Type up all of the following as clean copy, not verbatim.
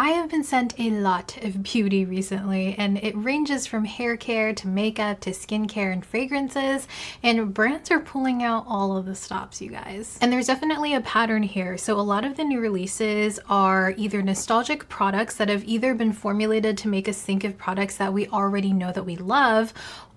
I have been sent a lot of beauty recently, and it ranges from hair care to makeup to skincare and fragrances, and brands are pulling out all of the stops, you guys. And there's definitely a pattern here. So a lot of the new releases are either nostalgic products that have either been formulated to make us think of products that we already know that we love,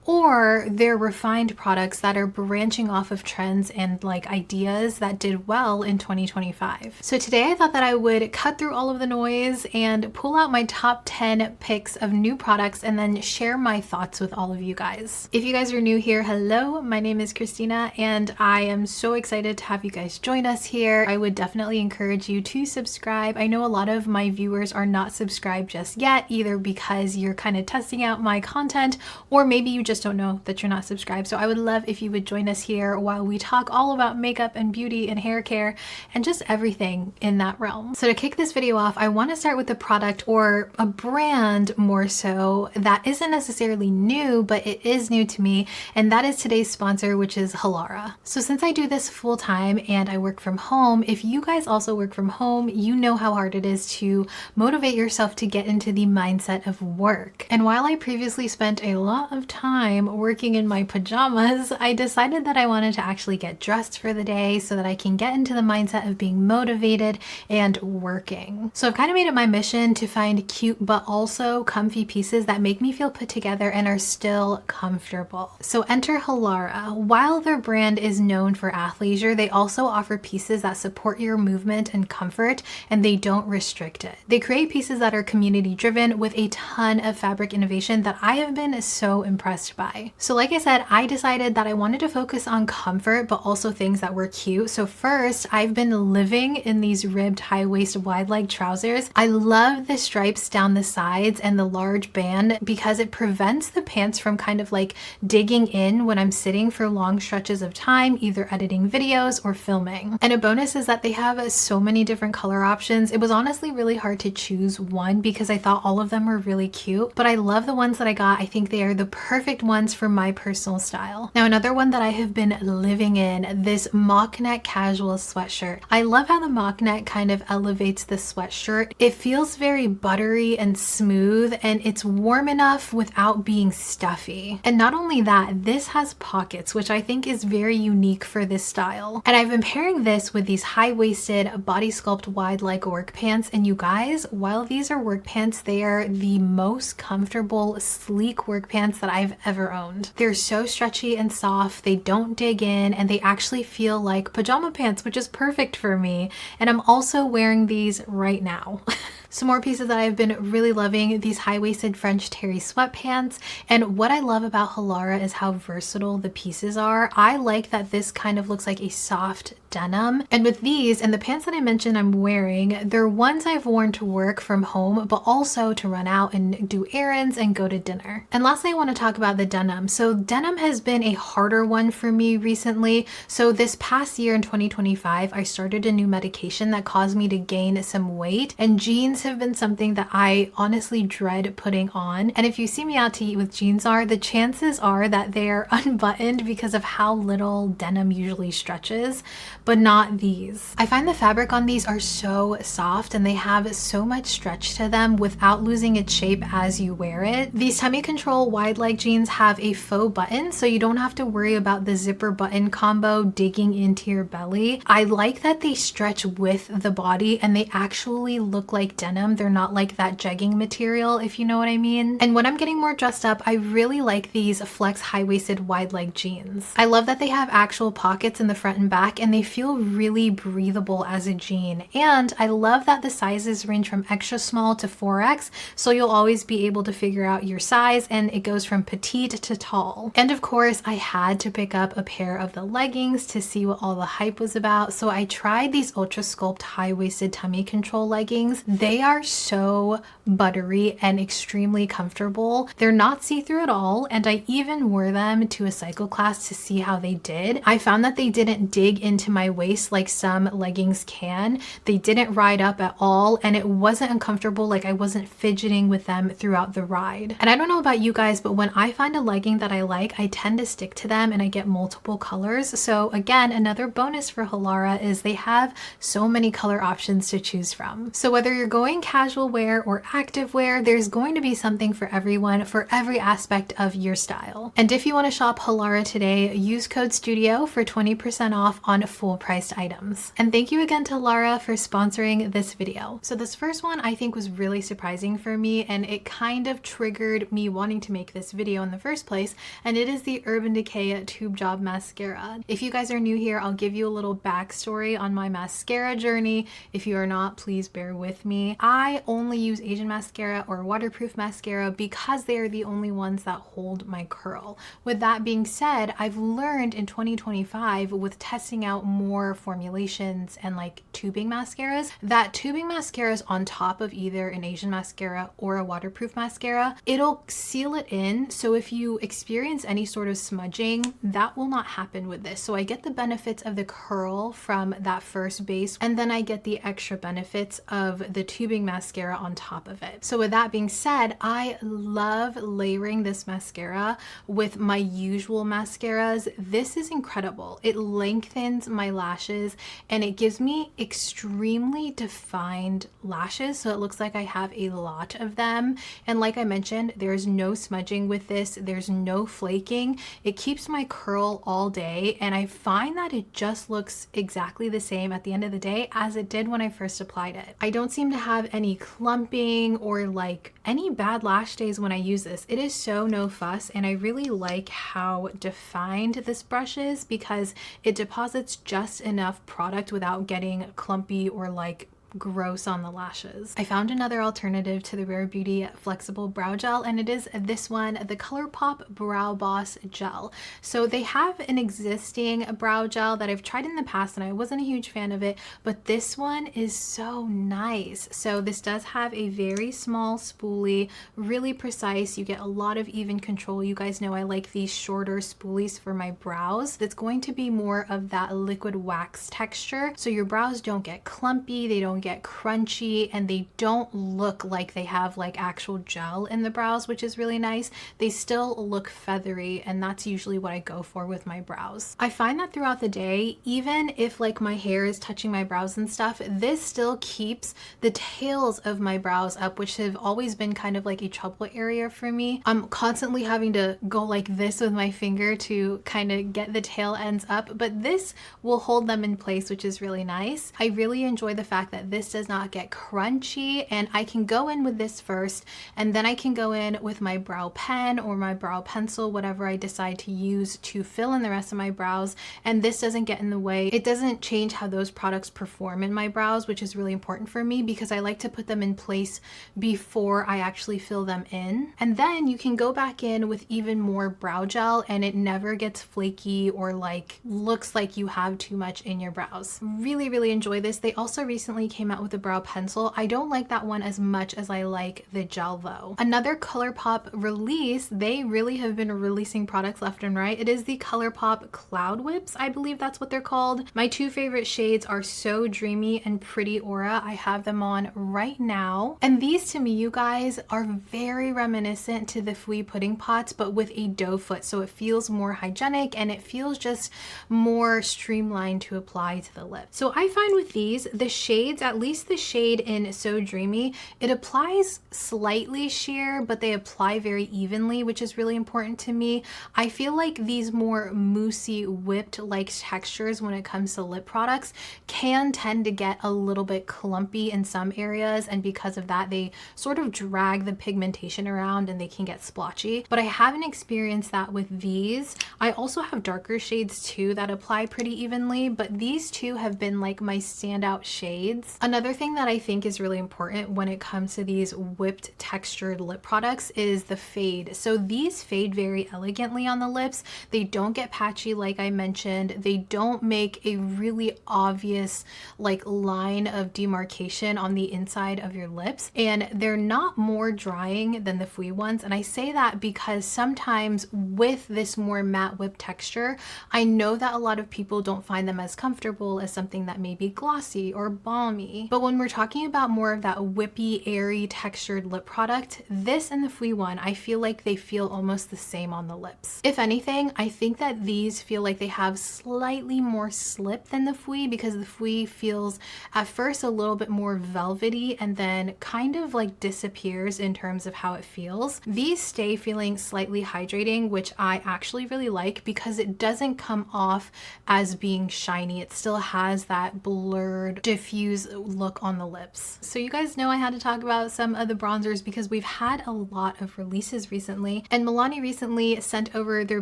or they're refined products that are branching off of trends and like ideas that did well in 2025. So today I thought that I would cut through all of the noise and pull out my top 10 picks of new products and then share my thoughts with all of you guys. If you guys are new here, hello, my name is Christina and I am so excited to have you guys join us here. I would definitely encourage you to subscribe. I know a lot of my viewers are not subscribed just yet, either because you're kind of testing out my content, or maybe you just don't know that you're not subscribed. So I would love if you would join us here while we talk all about makeup and beauty and hair care and just everything in that realm. So to kick this video off, I want to start with a product, or a brand more so, that isn't necessarily new, but it is new to me, and that is today's sponsor, which is Halara. So since I do this full time and I work from home, if you guys also work from home, you know how hard it is to motivate yourself to get into the mindset of work. And while I previously spent a lot of time working in my pajamas, I decided that I wanted to actually get dressed for the day so that I can get into the mindset of being motivated and working. So I've kind of made it my mission to find cute but also comfy pieces that make me feel put together and are still comfortable. So enter Halara. While their brand is known for athleisure, they also offer pieces that support your movement and comfort, and they don't restrict it. They create pieces that are community driven with a ton of fabric innovation that I have been so impressed by. So like I said, I decided that I wanted to focus on comfort but also things that were cute. So first, I've been living in these ribbed high waist wide leg trousers. I love the stripes down the sides and the large band because it prevents the pants from kind of like digging in when I'm sitting for long stretches of time, either editing videos or filming. And a bonus is that they have so many different color options. It was honestly really hard to choose one because I thought all of them were really cute, but I love the ones that I got. I think they are the perfect ones for my personal style. Now, another one that I have been living in, this mock neck casual sweatshirt. I love how the mock neck kind of elevates the sweatshirt. It feels very buttery and smooth, and it's warm enough without being stuffy. And not only that, this has pockets, which I think is very unique for this style. And I've been pairing this with these high-waisted Body Sculpt wide leg work pants, and you guys, while these are work pants, they are the most comfortable, sleek work pants that I've ever owned. They're so stretchy and soft, they don't dig in, and they actually feel like pajama pants, which is perfect for me. And I'm also wearing these right now. Some more pieces that I've been really loving, these high-waisted French terry sweatpants. And what I love about Halara is how versatile the pieces are. I like that this kind of looks like a soft denim. And with these and the pants that I mentioned I'm wearing, they're ones I've worn to work from home, but also to run out and do errands and go to dinner. And lastly, I want to talk about the denim. So denim has been a harder one for me recently. So this past year in 2025, I started a new medication that caused me to gain some weight, and jeans have been something that I honestly dread putting on. And if you see me out to eat with jeans the chances are that they're unbuttoned because of how little denim usually stretches, but not these. I find the fabric on these are so soft and they have so much stretch to them without losing its shape as you wear it. These tummy control wide leg jeans have a faux button, so you don't have to worry about the zipper button combo digging into your belly. I like that they stretch with the body and they actually look like denim. They're not like that jegging material, if you know what I mean. And when I'm getting more dressed up, I really like these flex high-waisted wide leg jeans. I love that they have actual pockets in the front and back, and they feel really breathable as a jean. And I love that the sizes range from extra small to 4X, so you'll always be able to figure out your size, and it goes from petite to tall. And of course, I had to pick up a pair of the leggings to see what all the hype was about, so I tried these UltraSculpt high-waisted tummy control leggings. They are so buttery and extremely comfortable. They're not see-through at all, and I even wore them to a cycle class to see how they did. I found that they didn't dig into my waist like some leggings can. They didn't ride up at all, and it wasn't uncomfortable. Like, I wasn't fidgeting with them throughout the ride. And I don't know about you guys, but when I find a legging that I like, I tend to stick to them and I get multiple colors. So again, another bonus for Halara is they have so many color options to choose from. So whether you're going going casual wear or active wear, there's going to be something for everyone for every aspect of your style. And if you want to shop Halara today, use code STUDIO for 20% off on full priced items. And thank you again to Halara for sponsoring this video. So this first one I think was really surprising for me, and it kind of triggered me wanting to make this video in the first place, and it is the Urban Decay Tube Job Mascara. If you guys are new here, I'll give you a little backstory on my mascara journey. If you are not, please bear with me. I only use Asian mascara or waterproof mascara because they are the only ones that hold my curl. With that being said, I've learned in 2025 with testing out more formulations and like tubing mascaras that tubing mascaras on top of either an Asian mascara or a waterproof mascara, it'll seal it in. So if you experience any sort of smudging, that will not happen with this. So I get the benefits of the curl from that first base, and then I get the extra benefits of the tubing mascara on top of it. So with that being said, I love layering this mascara with my usual mascaras. This is incredible. It lengthens my lashes and it gives me extremely defined lashes, so it looks like I have a lot of them. And like I mentioned, there's no smudging with this, there's no flaking. It keeps my curl all day, and I find that it just looks exactly the same at the end of the day as it did when I first applied it. I don't seem to have any clumping or like any bad lash days when I use this. It is so no fuss, and I really like how defined this brush is because it deposits just enough product without getting clumpy or like gross on the lashes. I found another alternative to the Rare Beauty flexible brow gel, and it is this one, the Colourpop Brow Boss Gel. So they have an existing brow gel that I've tried in the past and I wasn't a huge fan of it, but this one is so nice. So this does have a very small spoolie, really precise. You get a lot of even control. You guys know I like these shorter spoolies for my brows. That's going to be more of that liquid wax texture, so your brows don't get clumpy, they don't get crunchy, and they don't look like they have like actual gel in the brows, which is really nice. They still look feathery, and that's usually what I go for with my brows. I find that throughout the day, even if like my hair is touching my brows and stuff, this still keeps the tails of my brows up, which have always been kind of like a trouble area for me. I'm constantly having to go like this with my finger to kind of get the tail ends up, but this will hold them in place, which is really nice. I really enjoy the fact that this does not get crunchy, and I can go in with this first, and then I can go in with my brow pen or my brow pencil, whatever I decide to use to fill in the rest of my brows, and this doesn't get in the way. It doesn't change how those products perform in my brows, which is really important for me because I like to put them in place before I actually fill them in. And then you can go back in with even more brow gel, and it never gets flaky or like looks like you have too much in your brows. Really enjoy this. They also recently came out with a brow pencil. I don't like that one as much as I like the gel though. Another Colourpop release, they really have been releasing products left and right. It is the Colourpop Cloud Whips, I believe that's what they're called. My two favorite shades are So Dreamy and Pretty Aura. I have them on right now, and these to me, you guys, are very reminiscent to the Fui pudding pots, but with a doe foot, so it feels more hygienic and it feels just more streamlined to apply to the lip. So I find with these, the shades, at least the shade in So Dreamy, it applies slightly sheer, but they apply very evenly, which is really important to me. I feel like these more moussey whipped like textures when it comes to lip products can tend to get a little bit clumpy in some areas, and because of that they sort of drag the pigmentation around and they can get splotchy, but I haven't experienced that with these. I also have darker shades too that apply pretty evenly, but these two have been like my standout shades. Another thing that I think is really important when it comes to these whipped textured lip products is the fade. So these fade very elegantly on the lips. They don't get patchy like I mentioned. They don't make a really obvious like line of demarcation on the inside of your lips, and they're not more drying than the Fui ones. And I say that because sometimes with this more matte whip texture, I know that a lot of people don't find them as comfortable as something that may be glossy or balmy me. But when we're talking about more of that whippy, airy, textured lip product, this and the Phlur one, I feel like they feel almost the same on the lips. If anything, I think that these feel like they have slightly more slip than the Phlur, because the Phlur feels at first a little bit more velvety and then kind of like disappears in terms of how it feels. These stay feeling slightly hydrating, which I actually really like because it doesn't come off as being shiny. It still has that blurred, diffuse look on the lips. So you guys know I had to talk about some of the bronzers because we've had a lot of releases recently, and Milani recently sent over their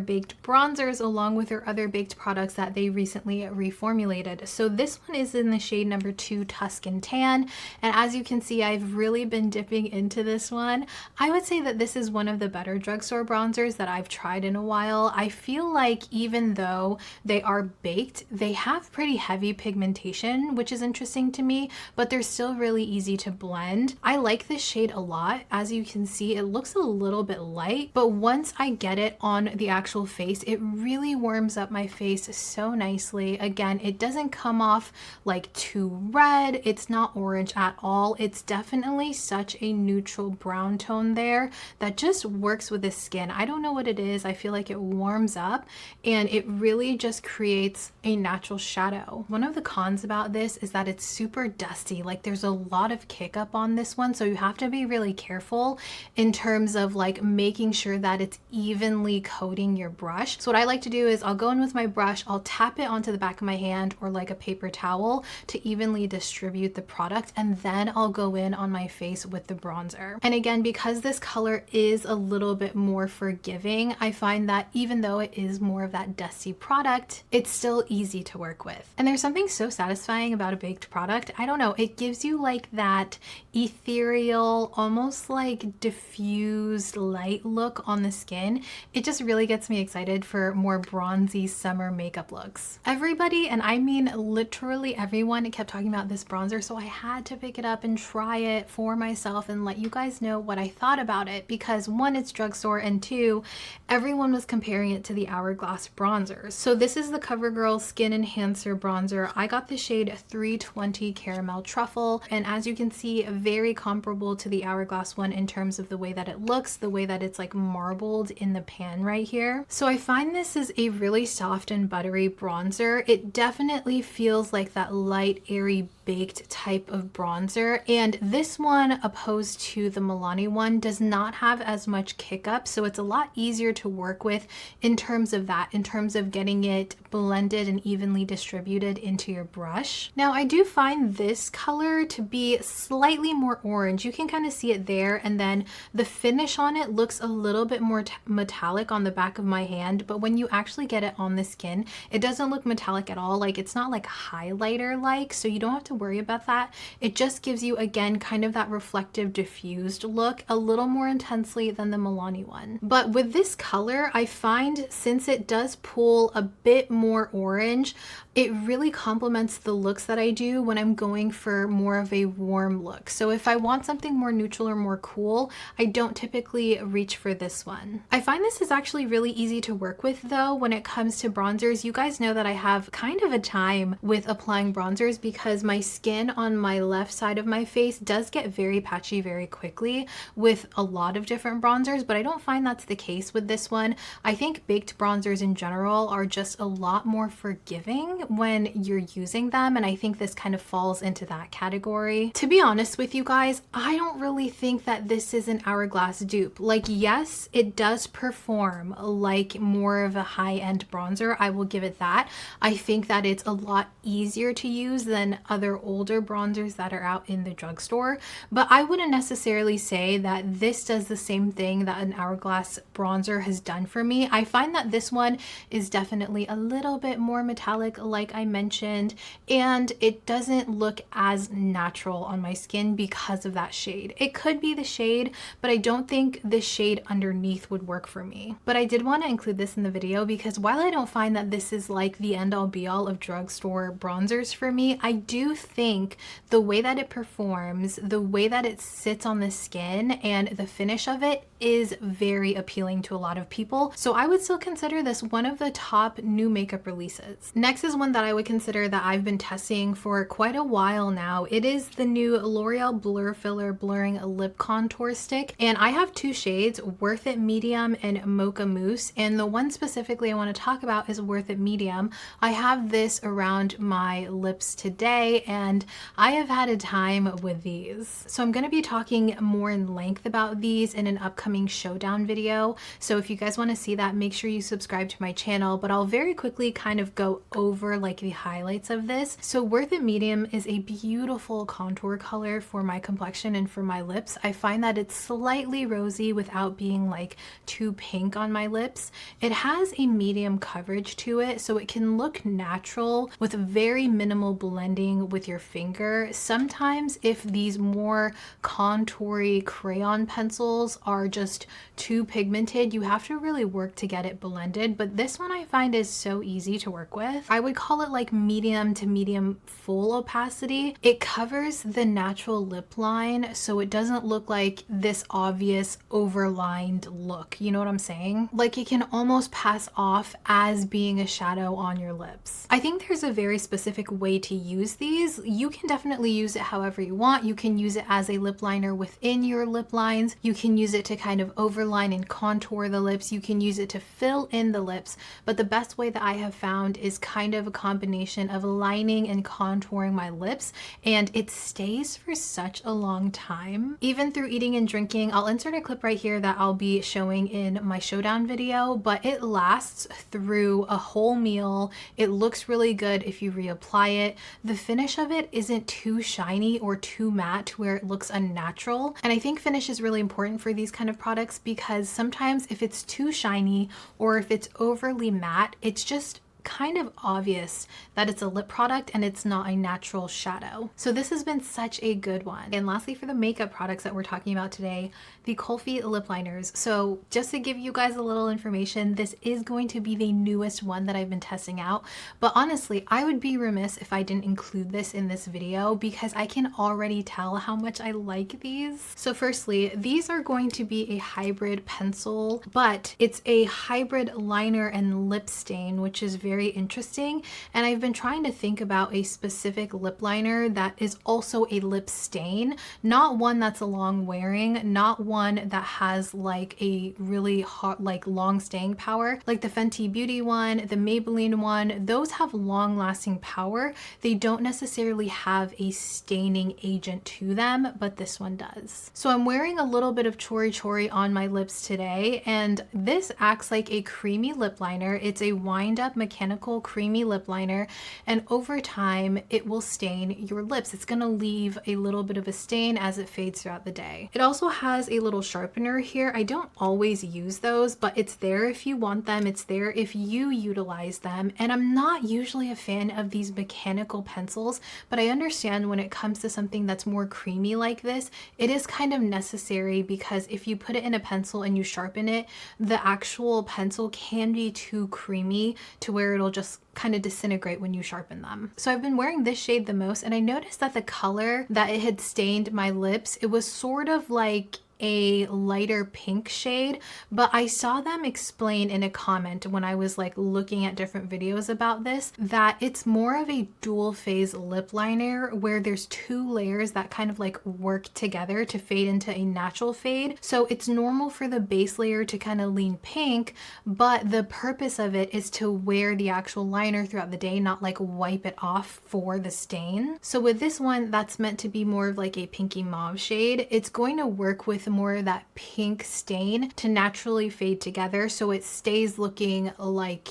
baked bronzers along with their other baked products that they recently reformulated. So this one is in the shade number 2 Tuscan Tan, and as you can see, I've really been dipping into this one. I would say that this is one of the better drugstore bronzers that I've tried in a while. I feel like even though they are baked, they have pretty heavy pigmentation, which is interesting to me, but they're still really easy to blend. I like this shade a lot. As you can see, it looks a little bit light, but once I get it on the actual face, it really warms up my face so nicely. Again, it doesn't come off like too red. It's not orange at all. It's definitely such a neutral brown tone there that just works with the skin. I don't know what it is. I feel like it warms up and it really just creates a natural shadow. One of the cons about this is that it's super dusty. Like there's a lot of kick up on this one, so you have to be really careful in terms of like making sure that it's evenly coating your brush. So what I like to do is I'll go in with my brush, I'll tap it onto the back of my hand or like a paper towel to evenly distribute the product, and then I'll go in on my face with the bronzer. And again, because this color is a little bit more forgiving, I find that even though it is more of that dusty product, it's still easy to work with. And there's something so satisfying about a baked product. I don't know, it gives you like that ethereal, almost like diffused light look on the skin. It just really gets me excited for more bronzy summer makeup looks. Everybody, and I mean literally everyone, kept talking about this bronzer, so I had to pick it up and try it for myself and let you guys know what I thought about it, because one, it's drugstore, and two, everyone was comparing it to the Hourglass bronzers. So this is the Covergirl Skin Enhancer bronzer. I got the shade 320 Caramel Truffle, and as you can see, very comparable to the Hourglass one in terms of the way that it looks, the way that it's like marbled in the pan right here. So I find this is a really soft and buttery bronzer. It definitely feels like that light, airy, baked type of bronzer, and this one, opposed to the Milani one, does not have as much kick up, so it's a lot easier to work with in terms of that, in terms of getting it blended and evenly distributed into your brush. Now I do find this color to be slightly more orange. You can kind of see it there, and then the finish on it looks a little bit more metallic on the back of my hand, but when you actually get it on the skin, it doesn't look metallic at all. Like it's not like highlighter like, so you don't have to worry about that. It just gives you, again, kind of that reflective diffused look a little more intensely than the Milani one. But with this color, I find since it does pull a bit more orange, it really complements the looks that I do when I'm going for more of a warm look. So if I want something more neutral or more cool, I don't typically reach for this one. I find this is actually really easy to work with though when it comes to bronzers. You guys know that I have kind of a time with applying bronzers because my skin on my left side of my face does get very patchy very quickly with a lot of different bronzers, but I don't find that's the case with this one. I think baked bronzers in general are just a lot more forgiving when you're using them, and I think this kind of falls into that category. To be honest with you guys, I don't really think that this is an Hourglass dupe. Like, yes, it does perform like more of a high-end bronzer, I will give it that. I think that it's a lot easier to use than other older bronzers that are out in the drugstore, but I wouldn't necessarily say that this does the same thing that an Hourglass bronzer has done for me. I find that this one is definitely a little bit more metallic, like I mentioned, and it doesn't look as natural on my skin because of that shade. It could be the shade, but I don't think the shade underneath would work for me. But I did want to include this in the video because while I don't find that this is like the end-all be-all of drugstore bronzers for me, I do think the way that it performs, the way that it sits on the skin, and the finish of it is very appealing to a lot of people. So I would still consider this one of the top new makeup releases. Next is one one that I would consider that I've been testing for quite a while now. It is the new L'Oreal Blurfiller Blurring Lip Contour Stick, and I have two shades, Worth It Medium and Mocha Mousse, and the one specifically I want to talk about is Worth It Medium. I have this around my lips today, and I have had a time with these. So I'm going to be talking more in length about these in an upcoming showdown video. So if you guys want to see that, make sure you subscribe to my channel, but I'll very quickly kind of go over like the highlights of this. So Worth It Medium is a beautiful contour color for my complexion and for my lips. I find that it's slightly rosy without being like too pink on my lips. It has a medium coverage to it, so it can look natural with very minimal blending with your finger. Sometimes if these more contoury crayon pencils are just too pigmented, you have to really work to get it blended, but this one I find is so easy to work with. I would call it like medium to medium full opacity. It covers the natural lip line, so it doesn't look like this obvious overlined look. You know what I'm saying? Like it can almost pass off as being a shadow on your lips. I think there's a very specific way to use these. You can definitely use it however you want. You can use it as a lip liner within your lip lines. You can use it to kind of overline and contour the lips. You can use it to fill in the lips, but the best way that I have found is kind of a combination of lining and contouring my lips, and it stays for such a long time. Even through eating and drinking, I'll insert a clip right here that I'll be showing in my showdown video, but it lasts through a whole meal. It looks really good if you reapply it. The finish of it isn't too shiny or too matte where it looks unnatural, and I think finish is really important for these kind of products because sometimes if it's too shiny or if it's overly matte, it's just kind of obvious that it's a lip product and it's not a natural shadow. So this has been such a good one. And lastly, for the makeup products that we're talking about today, the Kulfi lip liners. So just to give you guys a little information, this is going to be the newest one that I've been testing out, but honestly I would be remiss if I didn't include this in this video because I can already tell how much I like these. So firstly, these are going to be a hybrid pencil, but it's a hybrid liner and lip stain, which is very interesting, and I've been trying to think about a specific lip liner that is also a lip stain, not one that's a long wearing, not one that has like a really hot like long staying power like the Fenty Beauty one, the Maybelline one. Those have long lasting power. They don't necessarily have a staining agent to them, but this one does. So I'm wearing a little bit of Chori Chori on my lips today, and this acts like a creamy lip liner. It's a wind up mechanical creamy lip liner, and over time it will stain your lips. It's going to leave a little bit of a stain as it fades throughout the day. It also has a little sharpener here. I don't always use those, but it's there if you want them. It's there if you utilize them, and I'm not usually a fan of these mechanical pencils, but I understand when it comes to something that's more creamy like this, it is kind of necessary because if you put it in a pencil and you sharpen it, the actual pencil can be too creamy to where it'll just kind of disintegrate when you sharpen them. So I've been wearing this shade the most, and I noticed that the color that it had stained my lips, it was sort of like a lighter pink shade, but I saw them explain in a comment when I was like looking at different videos about this that it's more of a dual phase lip liner where there's two layers that kind of like work together to fade into a natural fade. So it's normal for the base layer to kind of lean pink, but the purpose of it is to wear the actual liner throughout the day, not like wipe it off for the stain. So with this one that's meant to be more of like a pinky mauve shade, it's going to work with more of that pink stain to naturally fade together so it stays looking like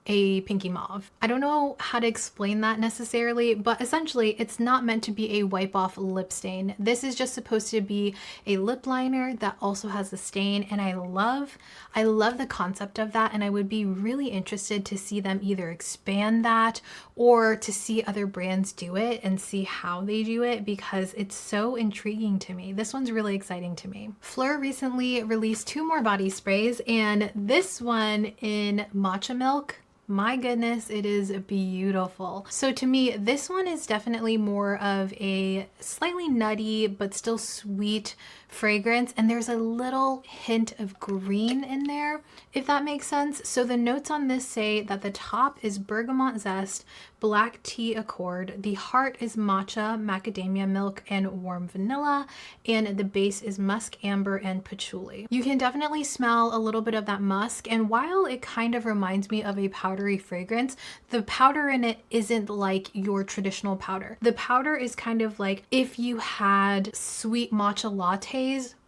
a pinky mauve. I don't know how to explain that necessarily, but essentially it's not meant to be a wipe off lip stain. This is just supposed to be a lip liner that also has a stain, and I love the concept of that, and I would be really interested to see them either expand that or to see other brands do it and see how they do it because it's so intriguing to me. This one's really exciting to me. Phlur recently released 2 more body sprays, and this one in matcha milk. my goodness, it is beautiful. So to me, this one is definitely more of a slightly nutty but still sweet fragrance, and there's a little hint of green in there, if that makes sense. So the notes on this say that the top is bergamot zest, black tea accord, the heart is matcha, macadamia milk, and warm vanilla, and the base is musk amber and patchouli. You can definitely smell a little bit of that musk, and while it kind of reminds me of a powdery fragrance, the powder in it isn't like your traditional powder. The powder is kind of like if you had sweet matcha lattes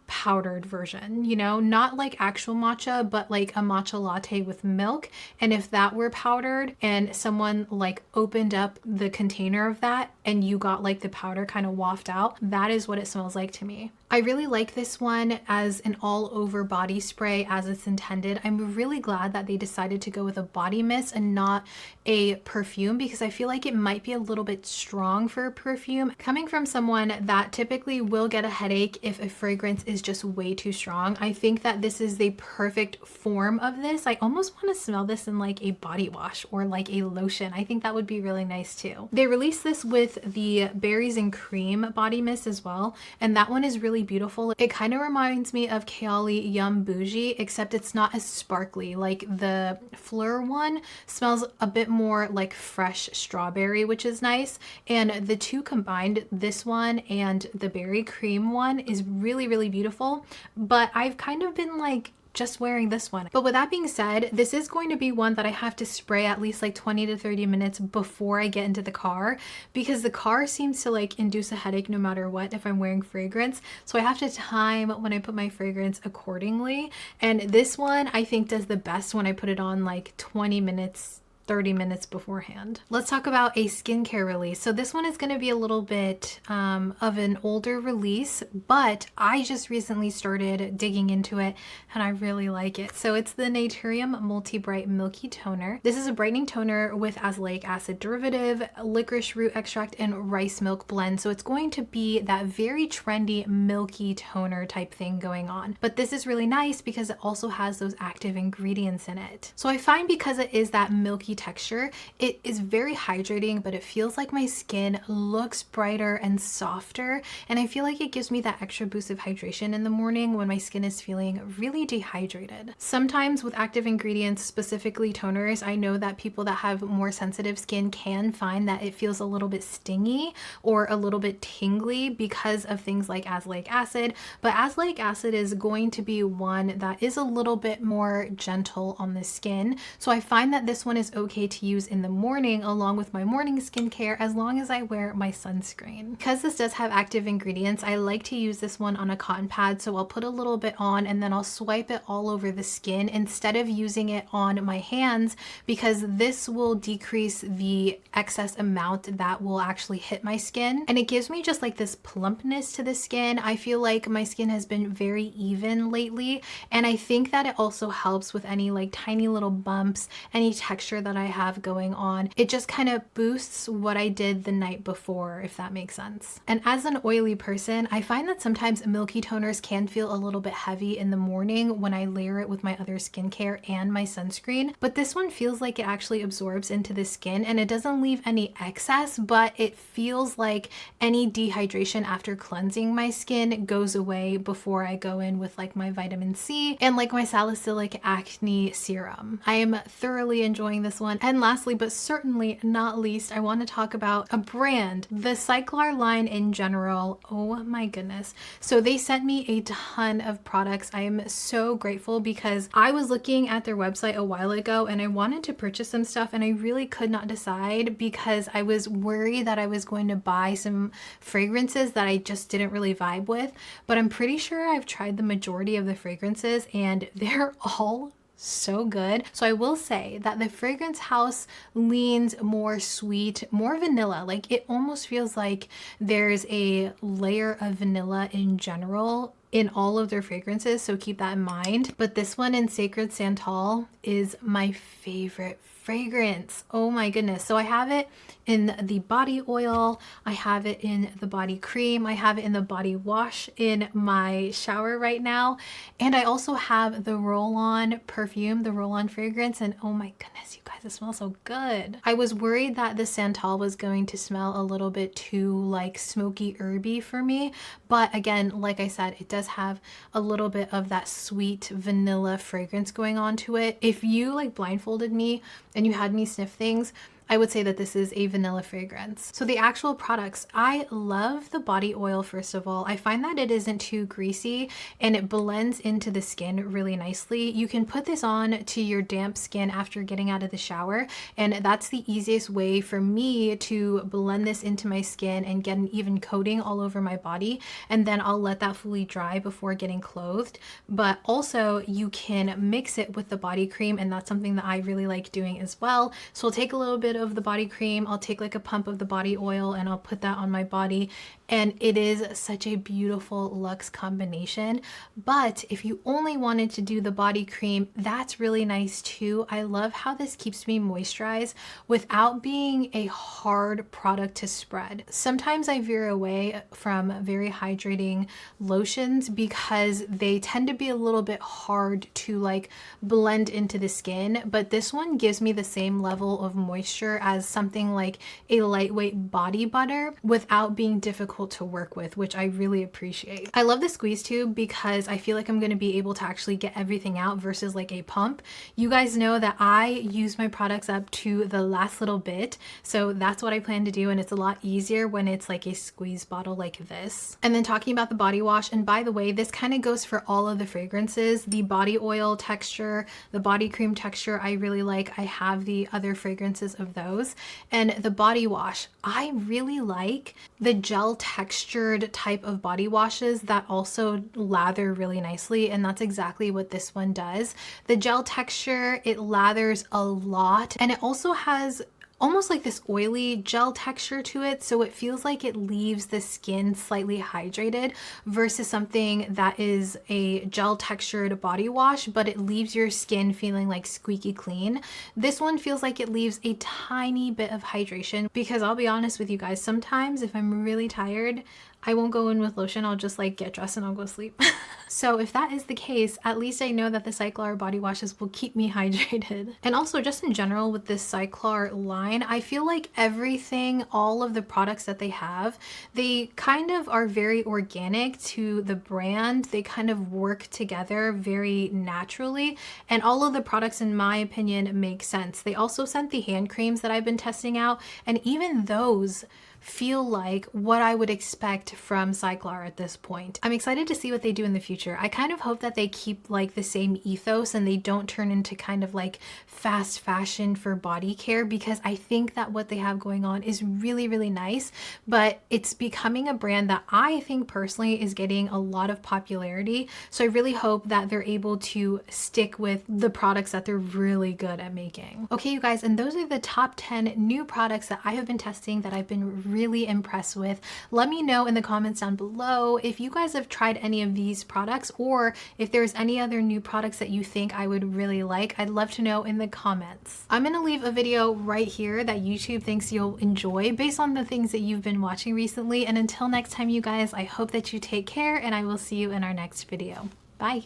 powdered version, you know, not like actual matcha, but like a matcha latte with milk. And if that were powdered and someone like opened up the container of that and you got like the powder kind of waft out, that is what it smells like to me. I really like this one as an all over body spray as it's intended. I'm really glad that they decided to go with a body mist and not a perfume, because I feel like it might be a little bit strong for a perfume. Coming from someone that typically will get a headache if a fragrance is just way too strong, I think that this is the perfect form of this. I almost want to smell this in like a body wash or like a lotion. I think that would be really nice too. They released this with the berries and cream body mist as well, and that one is really beautiful. It kind of reminds me of Kayali Yum Bougie, except it's not as sparkly. Like the Phlur one smells a bit more like fresh strawberry, which is nice, and the two combined, this one and the berry cream one, is really, really beautiful. But I've kind of been like just wearing this one. But with that being said, this is going to be one that I have to spray at least like 20 to 30 minutes before I get into the car, because the car seems to like induce a headache no matter what if I'm wearing fragrance. So I have to time when I put my fragrance accordingly. And this one I think does the best when I put it on like 20 minutes 30 minutes beforehand. Let's talk about a skincare release. So this one is going to be a little bit of an older release, but I just recently started digging into it and I really like it. So it's the Naturium Multi Bright Milky Toner. This is a brightening toner with azelaic acid derivative, licorice root extract, and rice milk blend. So it's going to be that very trendy milky toner type thing going on. But this is really nice because it also has those active ingredients in it. So I find because it is that milky texture, it is very hydrating, but it feels like my skin looks brighter and softer, and I feel like it gives me that extra boost of hydration in the morning when my skin is feeling really dehydrated. Sometimes with active ingredients, specifically toners, I know that people that have more sensitive skin can find that it feels a little bit stingy or a little bit tingly because of things like azelaic acid, but azelaic acid is going to be one that is a little bit more gentle on the skin. So I find that this one is okay to use in the morning along with my morning skincare, as long as I wear my sunscreen. Because this does have active ingredients, I like to use this one on a cotton pad, so I'll put a little bit on and then I'll swipe it all over the skin instead of using it on my hands, because this will decrease the excess amount that will actually hit my skin, and it gives me just like this plumpness to the skin. I feel like my skin has been very even lately, and I think that it also helps with any like tiny little bumps, any texture that I have going on. It just kind of boosts what I did the night before, if that makes sense. And as an oily person, I find that sometimes milky toners can feel a little bit heavy in the morning when I layer it with my other skincare and my sunscreen, but this one feels like it actually absorbs into the skin and it doesn't leave any excess, but it feels like any dehydration after cleansing my skin goes away before I go in with like my vitamin C and like my salicylic acne serum. I am thoroughly enjoying this one. And lastly, but certainly not least, I want to talk about a brand, the Cyclar line in general. Oh my goodness. So they sent me a ton of products. I am so grateful because I was looking at their website a while ago and I wanted to purchase some stuff and I really could not decide because I was worried that I was going to buy some fragrances that I just didn't really vibe with. But I'm pretty sure I've tried the majority of the fragrances and they're all so good. So I will say that the fragrance house leans more sweet, more vanilla. Like it almost feels like there's a layer of vanilla in general in all of their fragrances, so keep that in mind. But this one in Sacred Santal is my favorite fragrance. Oh my goodness. So I have it in the body oil, I have it in the body cream, I have it in the body wash in my shower right now, and I also have the roll-on perfume, the roll-on fragrance, and oh my goodness, you guys, it smells so good. I was worried that the Santal was going to smell a little bit too like smoky herby for me, but again, like I said, it does have a little bit of that sweet vanilla fragrance going on to it. If you like blindfolded me and you had me sniff things, I would say that this is a vanilla fragrance. So the actual products, I love the body oil. First of all, I find that it isn't too greasy and it blends into the skin really nicely. You can put this on to your damp skin after getting out of the shower, and that's the easiest way for me to blend this into my skin and get an even coating all over my body, and then I'll let that fully dry before getting clothed. But also you can mix it with the body cream, and that's something that I really like doing as well. So I'll take a little bit of the body cream, I'll take like a pump of the body oil, and I'll put that on my body, and it is such a beautiful luxe combination. But if you only wanted to do the body cream, that's really nice too. I love how this keeps me moisturized without being a hard product to spread. Sometimes I veer away from very hydrating lotions because they tend to be a little bit hard to like blend into the skin, but this one gives me the same level of moisture as something like a lightweight body butter without being difficult to work with, which I really appreciate. I love the squeeze tube because I feel like I'm going to be able to actually get everything out versus like a pump. You guys know that I use my products up to the last little bit, so that's what I plan to do, and it's a lot easier when it's like a squeeze bottle like this. And then talking about the body wash, and by the way, this kind of goes for all of the fragrances. The body oil texture, the body cream texture, I really like. I have the other fragrances of those. And the body wash, I really like the gel textured type of body washes that also lather really nicely, and that's exactly what this one does. The gel texture, it lathers a lot, and it also has almost like this oily gel texture to it, so it feels like it leaves the skin slightly hydrated versus something that is a gel textured body wash but it leaves your skin feeling like squeaky clean. This one feels like it leaves a tiny bit of hydration, because I'll be honest with you guys, sometimes if I'm really tired, I won't go in with lotion, I'll just like get dressed and I'll go sleep. So if that is the case, at least I know that the Cyclar body washes will keep me hydrated. And also just in general with this Cyclar line, I feel like everything, all of the products that they have, they kind of are very organic to the brand. They kind of work together very naturally, and all of the products in my opinion make sense. They also sent the hand creams that I've been testing out, and even those feel like what I would expect from Cyclar at this point. I'm excited to see what they do in the future. I kind of hope that they keep like the same ethos and they don't turn into kind of like fast fashion for body care, because I think that what they have going on is really, really nice, but it's becoming a brand that I think personally is getting a lot of popularity. So I really hope that they're able to stick with the products that they're really good at making. Okay, you guys, and those are the top 10 new products that I have been testing that I've been really impressed with. Let me know in the comments down below if you guys have tried any of these products, or if there's any other new products that you think I would really like. I'd love to know in the comments. I'm gonna leave a video right here that YouTube thinks you'll enjoy based on the things that you've been watching recently. And until next time, you guys, I hope that you take care, and I will see you in our next video. Bye.